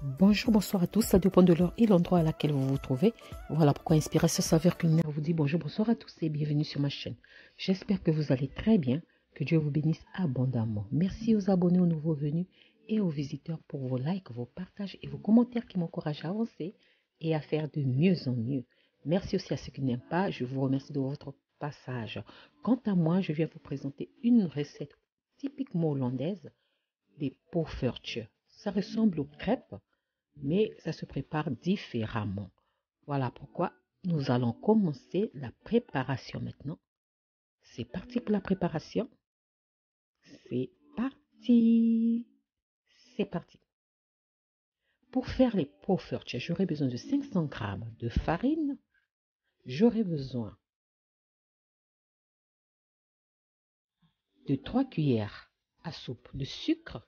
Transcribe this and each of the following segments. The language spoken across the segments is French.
Bonjour, bonsoir à tous, ça dépend de l'heure et l'endroit à laquelle vous vous trouvez. Voilà pourquoi Inspiration Saveur Culinaire vous dit bonjour, bonsoir à tous et bienvenue sur ma chaîne. J'espère que vous allez très bien, que Dieu vous bénisse abondamment. Merci aux abonnés, aux nouveaux venus et aux visiteurs pour vos likes, vos partages et vos commentaires qui m'encouragent à avancer et à faire de mieux en mieux. Merci aussi à ceux qui n'aiment pas, je vous remercie de votre passage. Quant à moi, je viens vous présenter une recette typiquement hollandaise, des poffertjes. Ça ressemble aux crêpes, mais ça se prépare différemment. Voilà pourquoi nous allons commencer la préparation maintenant. C'est parti pour la préparation. C'est parti. C'est parti. Pour faire les poffertjes, j'aurai besoin de 500 g de farine. J'aurai besoin de 3 cuillères à soupe de sucre.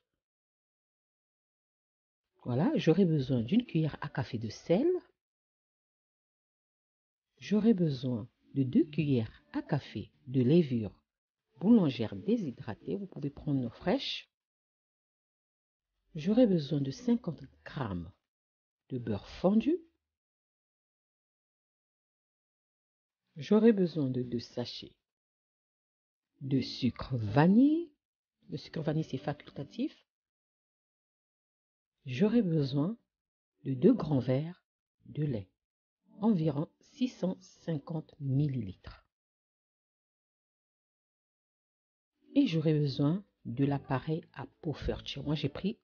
Voilà, j'aurai besoin d'une cuillère à café de sel. J'aurai besoin de 2 cuillères à café de levure boulangère déshydratée. Vous pouvez prendre fraîche. J'aurai besoin de 50 g de beurre fondu. J'aurai besoin de 2 sachets de sucre vanille. Le sucre vanille, c'est facultatif. J'aurai besoin de 2 grands verres de lait, environ 650 ml. Et j'aurai besoin de l'appareil à poffertjes. Moi, j'ai pris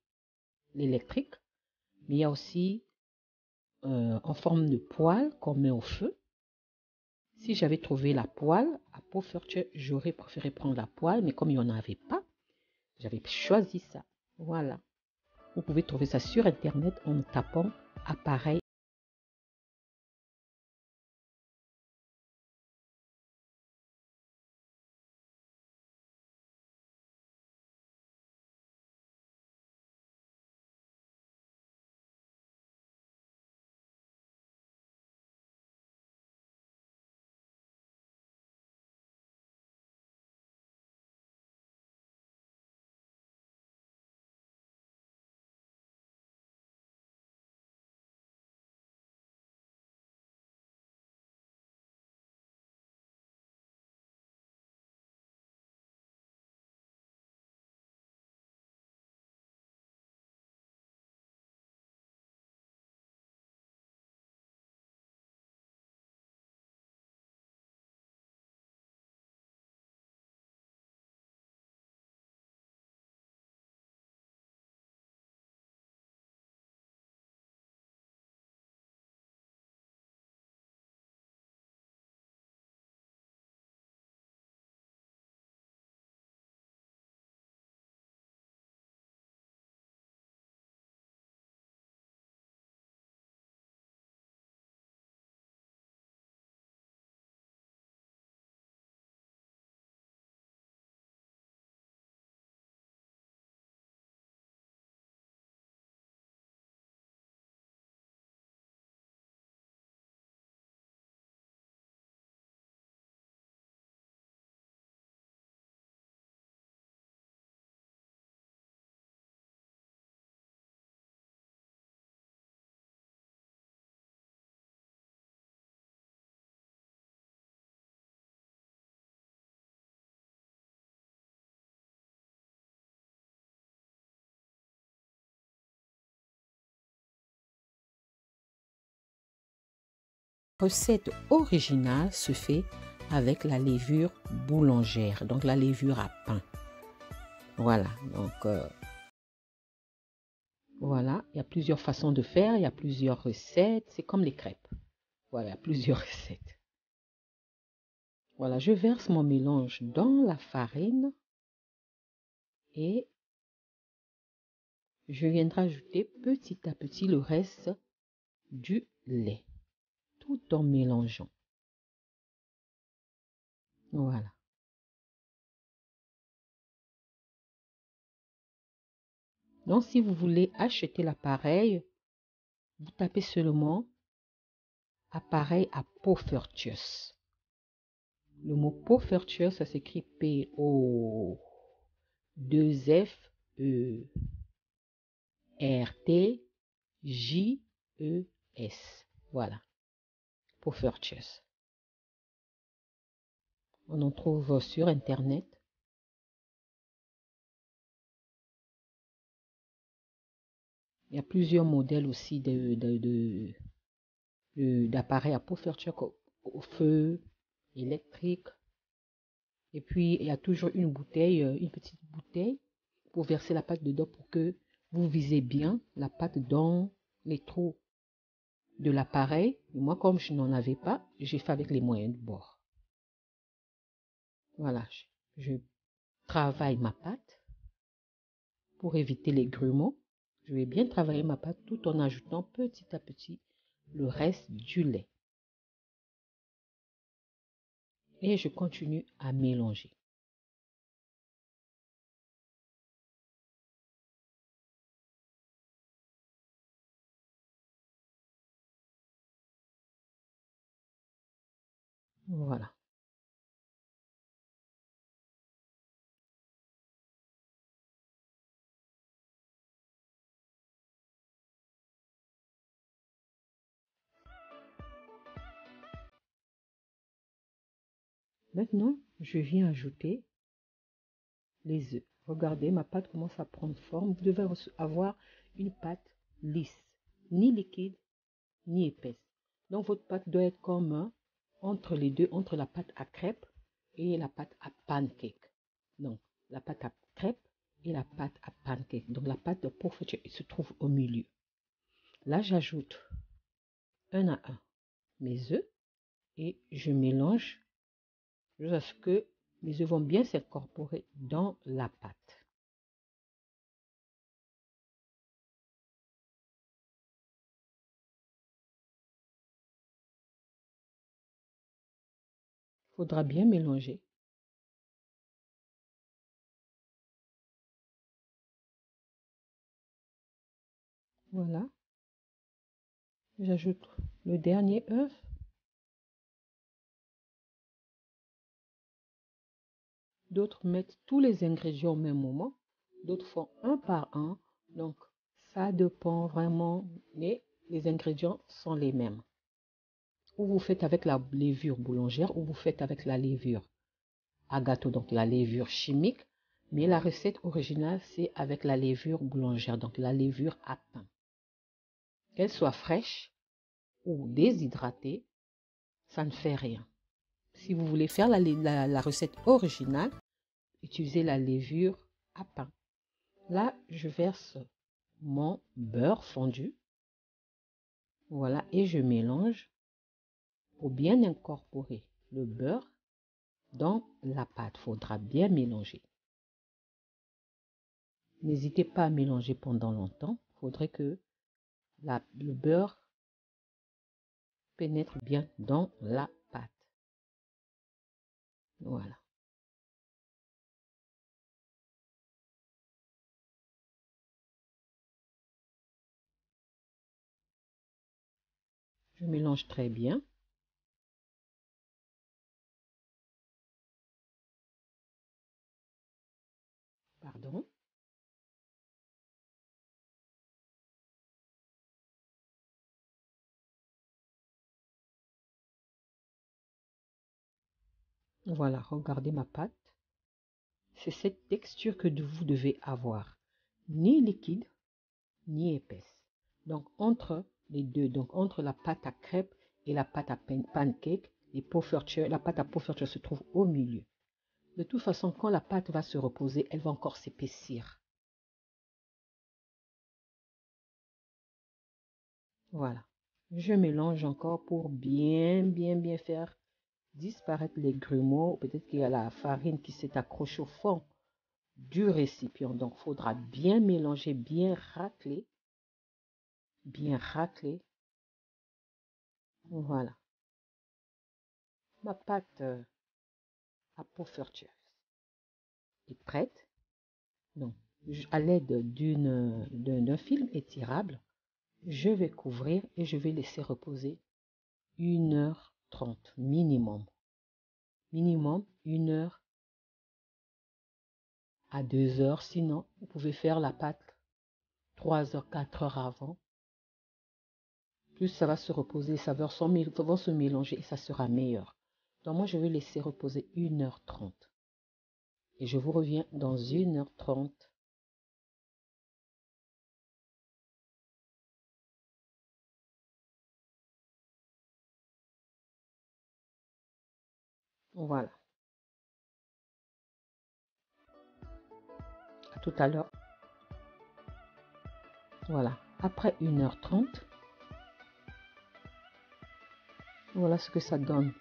l'électrique, mais il y a aussi en forme de poêle qu'on met au feu. Si j'avais trouvé la poêle à poffertjes, j'aurais préféré prendre la poêle, mais comme il n'y en avait pas, j'avais choisi ça. Voilà. Vous pouvez trouver ça sur Internet en tapant appareil. La recette originale se fait avec la levure boulangère, donc la levure à pain. Voilà, donc voilà, il y a plusieurs façons de faire, il y a plusieurs recettes, c'est comme les crêpes. Voilà, il y a plusieurs recettes. Voilà, je verse mon mélange dans la farine et je viendrai ajouter petit à petit le reste du lait, tout en mélangeant. Voilà. Donc, si vous voulez acheter l'appareil, vous tapez seulement appareil à poffertjes. Le mot poffertjes, ça s'écrit P-O-2-F-E-R-T-J-E-S. J-E-S. Voilà, Poffertjes. On en trouve sur Internet. Il y a plusieurs modèles aussi d'appareils à peau ferture au feu, électrique. Et puis, il y a toujours une bouteille, une petite bouteille pour verser la pâte dedans pour que vous visez bien la pâte dans les trous de l'appareil. Moi, comme je n'en avais pas, j'ai fait avec les moyens de bord. Voilà, je travaille ma pâte pour éviter les grumeaux. Je vais bien travailler ma pâte tout en ajoutant petit à petit le reste du lait. Et je continue à mélanger. Voilà. Maintenant, je viens ajouter les œufs. Regardez, ma pâte commence à prendre forme. Vous devez avoir une pâte lisse, ni liquide, ni épaisse. Donc, votre pâte doit être comme entre les deux, entre la pâte à crêpes et la pâte à pancake. Donc, la pâte à crêpes et la pâte à pancake. Donc, la pâte de porfitch se trouve au milieu. Là, j'ajoute un à un mes œufs et je mélange jusqu'à ce que mes œufs vont bien s'incorporer dans la pâte. Il faudra bien mélanger. Voilà. J'ajoute le dernier œuf. D'autres mettent tous les ingrédients au même moment. D'autres font un par un. Donc, ça dépend vraiment. Mais les ingrédients sont les mêmes. Ou vous faites avec la levure boulangère ou vous faites avec la levure à gâteau, donc la levure chimique. Mais la recette originale, c'est avec la levure boulangère, donc la levure à pain. Qu'elle soit fraîche ou déshydratée, ça ne fait rien. Si vous voulez faire la recette originale, utilisez la levure à pain. Là, je verse mon beurre fondu. Voilà, et je mélange pour bien incorporer le beurre dans la pâte. Il faudra bien mélanger. N'hésitez pas à mélanger pendant longtemps. Il faudrait que le beurre pénètre bien dans la pâte. Voilà. Je mélange très bien. Pardon. Voilà, regardez ma pâte. C'est cette texture que vous devez avoir. Ni liquide, ni épaisse. Donc, entre les deux, donc entre la pâte à crêpes et la pâte à pancake, la pâte à poffertjes se trouve au milieu. De toute façon, quand la pâte va se reposer, elle va encore s'épaissir. Voilà. Je mélange encore pour bien faire disparaître les grumeaux. Peut-être qu'il y a la farine qui s'est accrochée au fond du récipient. Donc, il faudra bien mélanger, bien racler. Bien racler. Voilà. Ma pâte à poffertjes est prête. Donc, à l'aide d'un film étirable, je vais couvrir et je vais laisser reposer 1h30 minimum. Minimum 1 heure à 2 heures. Sinon, vous pouvez faire la pâte 3 heures, 4 heures avant plus ça va se reposer, les saveurs vont se mélanger et ça sera meilleur. Donc moi, je vais laisser reposer 1h30. Et je vous reviens dans 1h30. Voilà. À tout à l'heure. Voilà. Après 1h30, voilà ce que ça donne.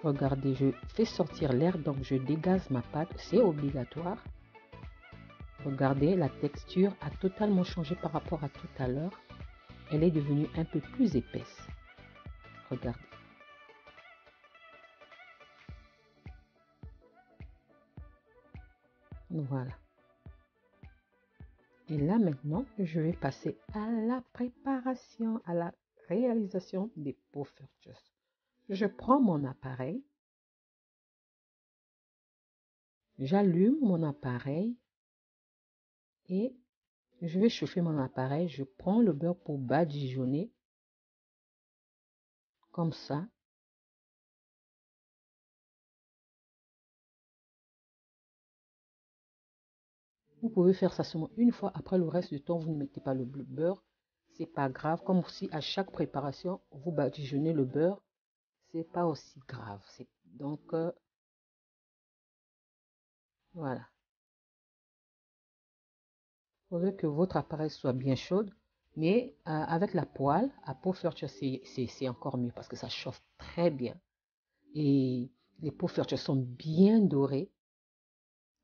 Regardez, je fais sortir l'air, donc je dégaze ma pâte. C'est obligatoire. Regardez, la texture a totalement changé par rapport à tout à l'heure. Elle est devenue un peu plus épaisse. Regardez. Voilà. Et là maintenant, je vais passer à la préparation, à la réalisation des poffertjes. Je prends mon appareil, j'allume mon appareil et je vais chauffer mon appareil. Je prends le beurre pour badigeonner comme ça. Vous pouvez faire ça seulement une fois. Après, le reste du temps, vous ne mettez pas le beurre. C'est pas grave. Comme si à chaque préparation, vous badigeonnez le beurre. C'est pas aussi grave. Donc, voilà. Il faudrait que votre appareil soit bien chaud. Mais avec la poêle, à poffertjes, c'est encore mieux parce que ça chauffe très bien. Et les poffertjes sont bien dorés.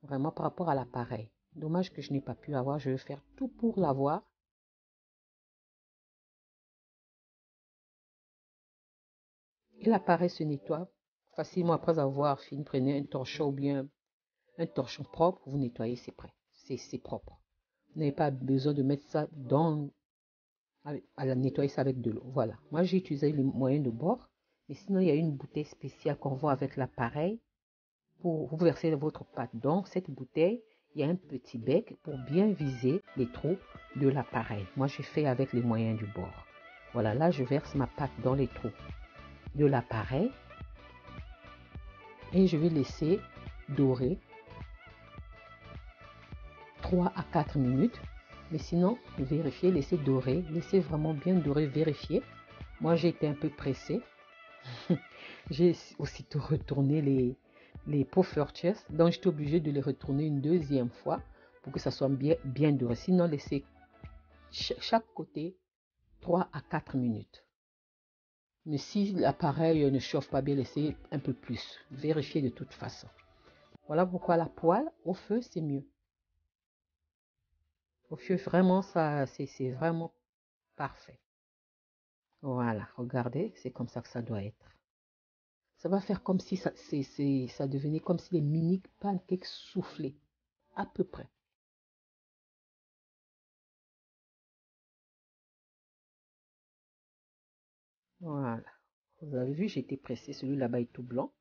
Vraiment par rapport à l'appareil. Dommage que je n'ai pas pu avoir. Je vais faire tout pour l'avoir. Et l'appareil se nettoie facilement après avoir fini. Prenez un torchon ou bien un torchon propre. Vous nettoyez, c'est prêt. C'est propre. Vous n'avez pas besoin de mettre ça à la nettoyer ça avec de l'eau. Voilà. Moi, j'ai utilisé les moyens de bord. Mais sinon, il y a une bouteille spéciale qu'on voit avec l'appareil pour vous verser votre pâte. Donc, cette bouteille, il y a un petit bec pour bien viser les trous de l'appareil. Moi, j'ai fait avec les moyens du bord. Voilà, là, je verse ma pâte dans les trous de l'appareil et je vais laisser dorer 3 à 4 minutes. Mais sinon, vérifiez, laissez dorer, laissez vraiment bien dorer, vérifiez. Moi, j'ai été un peu pressée. J'ai aussitôt retourné les poffertjes, donc j'étais obligée de les retourner une deuxième fois pour que ça soit bien doré. Sinon, laissez chaque côté 3 à 4 minutes. Mais si l'appareil ne chauffe pas bien, laissez un peu plus. Vérifiez de toute façon. Voilà pourquoi la poêle au feu, c'est mieux. Au feu, vraiment, ça, c'est vraiment parfait. Voilà, regardez, c'est comme ça que ça doit être. Ça va faire comme si ça devenait comme si des mini pancakes soufflés, à peu près. Voilà. Vous avez vu, j'ai été pressée, celui là-bas est tout blanc.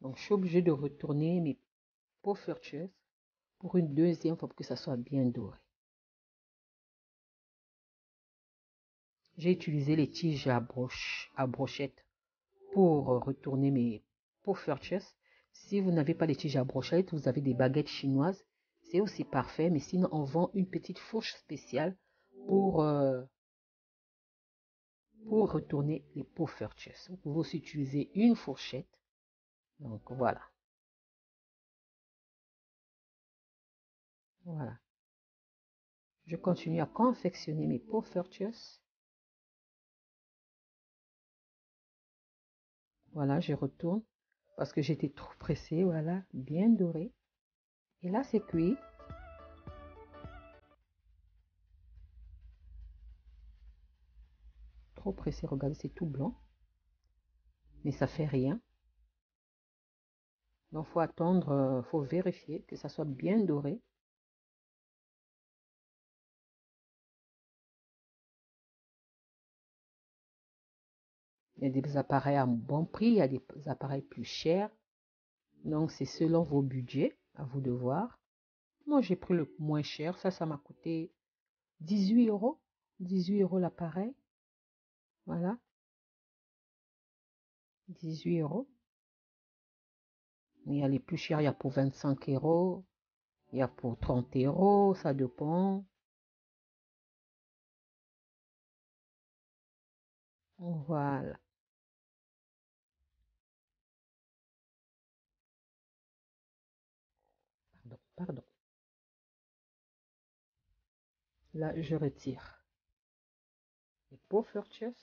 Donc, je suis obligée de retourner mes poffertjes pour une deuxième fois pour que ça soit bien doré. J'ai utilisé les tiges à brochette pour retourner mes poffertjes. Si vous n'avez pas les tiges à brochette, vous avez des baguettes chinoises. C'est aussi parfait, mais sinon on vend une petite fourche spéciale pour, euh, pour retourner les poffertjes. Vous pouvez aussi utiliser une fourchette. Donc voilà. Voilà. Je continue à confectionner mes poffertjes. Voilà, je retourne parce que j'étais trop pressée. Voilà, bien doré. Et là, c'est cuit. Trop pressé, regardez, c'est tout blanc. Mais ça fait rien. Donc, faut attendre, faut vérifier que ça soit bien doré. Il y a des appareils à bon prix, il y a des appareils plus chers. Donc, c'est selon vos budgets, à vous de voir. Moi, j'ai pris le moins cher. Ça m'a coûté 18 euros. 18 euros l'appareil. Voilà. 18 euros. Il y a les plus chers, il y a pour 25 euros. Il y a pour 30 euros, ça dépend. Voilà. Pardon. Là, je retire les Poffertjes.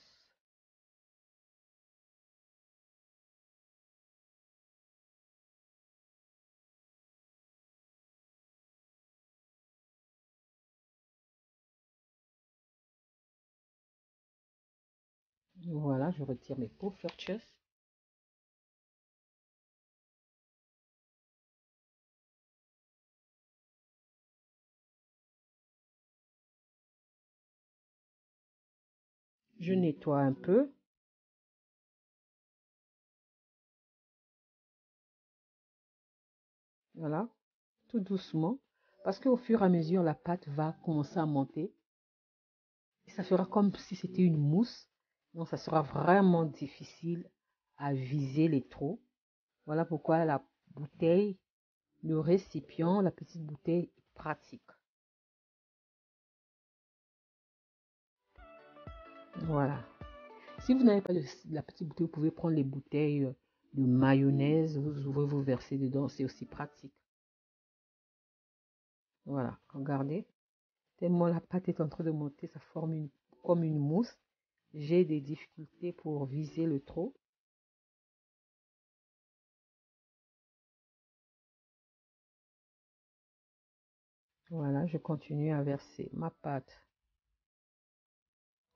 Voilà, je retire mes Poffertjes. Je nettoie un peu. Voilà, tout doucement. Parce qu'au fur et à mesure, la pâte va commencer à monter. Et ça fera comme si c'était une mousse. Donc, ça sera vraiment difficile à viser les trous. Voilà pourquoi la bouteille, le récipient, la petite bouteille est pratique. Voilà. Si vous n'avez pas la petite bouteille, vous pouvez prendre les bouteilles de mayonnaise, vous ouvrez, vous versez dedans, c'est aussi pratique. Voilà, regardez. Tellement la pâte est en train de monter, ça forme comme une mousse. J'ai des difficultés pour viser le trou. Voilà, je continue à verser ma pâte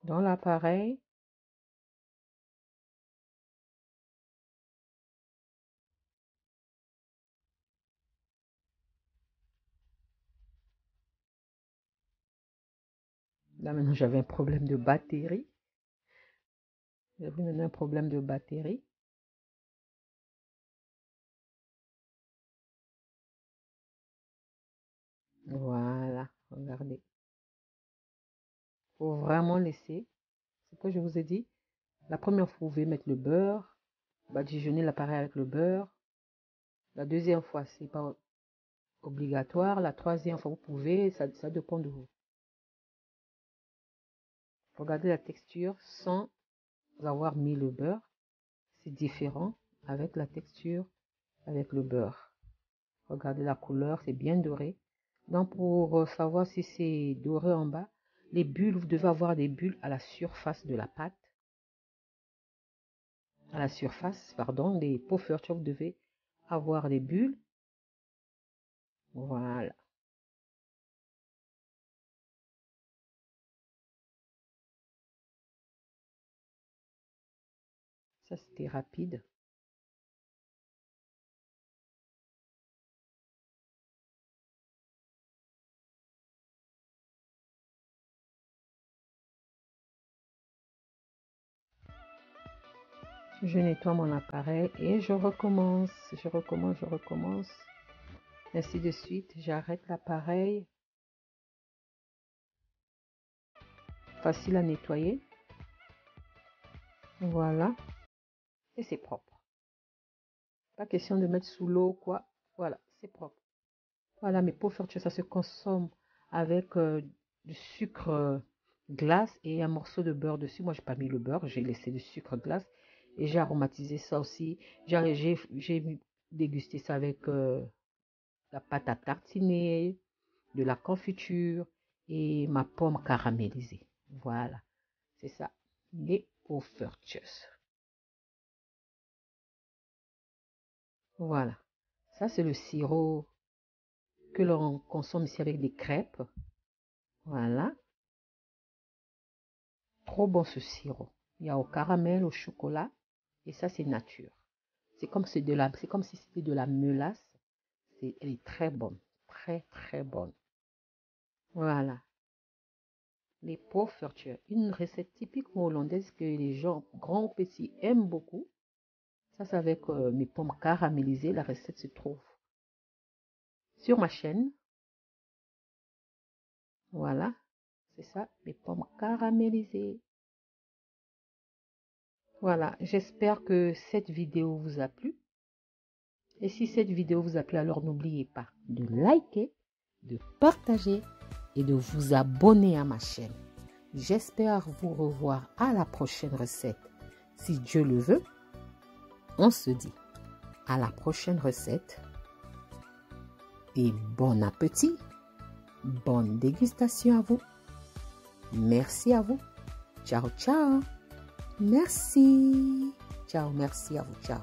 dans l'appareil. Là maintenant j'avais un problème de batterie. J'avais maintenant un problème de batterie. Voilà, regardez. Faut vraiment laisser. C'est ce que je vous ai dit. La première fois, vous pouvez mettre le beurre, badigeonner l'appareil avec le beurre. La deuxième fois, c'est pas obligatoire. La troisième fois, vous pouvez, ça dépend de vous. Regardez la texture sans avoir mis le beurre. C'est différent avec la texture, avec le beurre. Regardez la couleur, c'est bien doré. Donc pour savoir si c'est doré en bas, les bulles, vous devez avoir des bulles à la surface de la pâte. À la surface, pardon, des Poffertjes, vous devez avoir des bulles. Voilà. Ça, c'était rapide. Je nettoie mon appareil et je recommence, je recommence. Ainsi de suite, j'arrête l'appareil. Facile à nettoyer. Voilà. Et c'est propre. Pas question de mettre sous l'eau, quoi. Voilà, c'est propre. Voilà, mes Poffertjes, ça se consomme avec du sucre glace et un morceau de beurre dessus. Moi, j'ai pas mis le beurre, j'ai laissé du sucre glace et j'ai aromatisé ça aussi. J'ai dégusté ça avec la pâte à tartiner, de la confiture et ma pomme caramélisée. Voilà, c'est ça, les Poffertjes. Voilà, ça c'est le sirop que l'on consomme ici avec des crêpes. Voilà, trop bon ce sirop. Il y a au caramel, au chocolat et ça c'est nature. C'est comme si c'était de la mélasse. Elle est très bonne, très très bonne. Voilà, les Poffertjes, une recette typique hollandaise que les gens grands ou petits aiment beaucoup. Ça, c'est avec mes pommes caramélisées. La recette se trouve sur ma chaîne. Voilà, C'est ça, les pommes caramélisées. Voilà, j'espère que cette vidéo vous a plu. Et si cette vidéo vous a plu, alors n'oubliez pas de liker, de partager et de vous abonner à ma chaîne. J'espère vous revoir à la prochaine recette. Si Dieu le veut, on se dit à la prochaine recette. Et bon appétit, bonne dégustation à vous. Merci à vous. Ciao, ciao. Merci. Ciao, merci à vous. Ciao.